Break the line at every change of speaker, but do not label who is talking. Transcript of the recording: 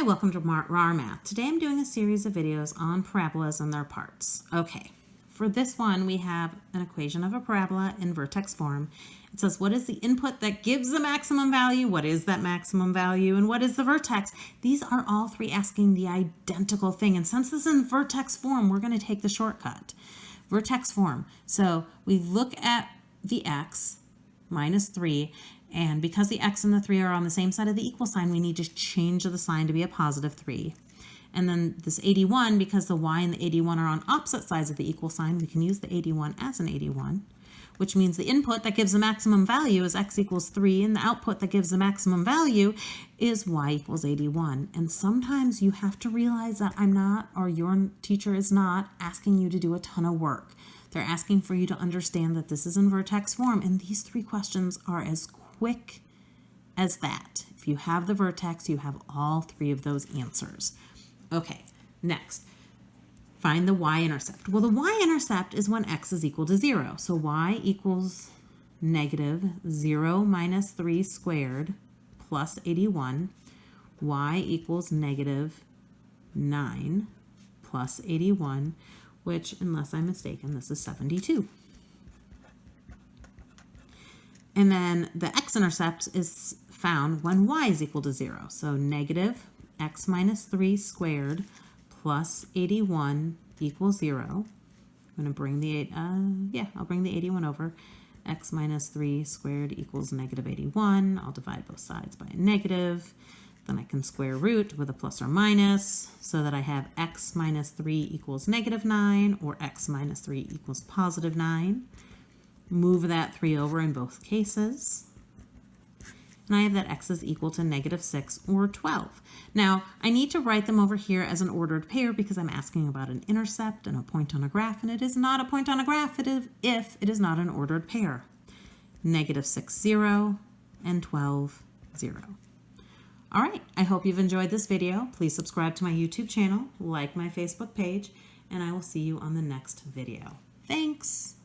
welcome to RAR Math. Today I'm doing a series of videos on parabolas and their parts. Okay, for this one we have an equation of a parabola in vertex form. It says what is the input that gives the maximum value, what is that maximum value, and what is the vertex? These are all three asking the identical thing, and since this is in vertex form, we're going to take the shortcut. Vertex form. So we look at the x minus 3, and because the x and the 3 are on the same side of the equal sign, we need to change the sign to be a positive 3. And then this 81, because the y and the 81 are on opposite sides of the equal sign, we can use the 81 as an 81, which means the input that gives the maximum value is x equals 3, and the output that gives the maximum value is y equals 81. And sometimes you have to realize that I'm not, or your teacher is not, asking you to do a ton of work. They're asking for you to understand that this is in vertex form, and these three questions are as quick as that. If you have the vertex, you have all three of those answers. Okay, next, find the y-intercept. Well, the y-intercept is when x is equal to 0. So y equals negative 0 minus 3 squared plus 81. Y equals negative 9 plus 81, which, unless I'm mistaken, this is 72. And then the x-intercept is found when y is equal to 0. So negative x minus 3 squared plus 81 equals 0. I'm going to bring the, I'll bring the 81 over. X minus 3 squared equals negative 81. I'll divide both sides by a negative. Then I can square root with a plus or minus so that I have x minus 3 equals negative 9 or x minus 3 equals positive 9. Move that 3 over in both cases. And I have that x is equal to negative 6 or 12. Now, I need to write them over here as an ordered pair because I'm asking about an intercept and a point on a graph, and it is not a point on a graph if it is not an ordered pair. Negative 6, 0, and 12, 0. All right, I hope you've enjoyed this video. Please subscribe to my YouTube channel, like my Facebook page, and I will see you on the next video. Thanks.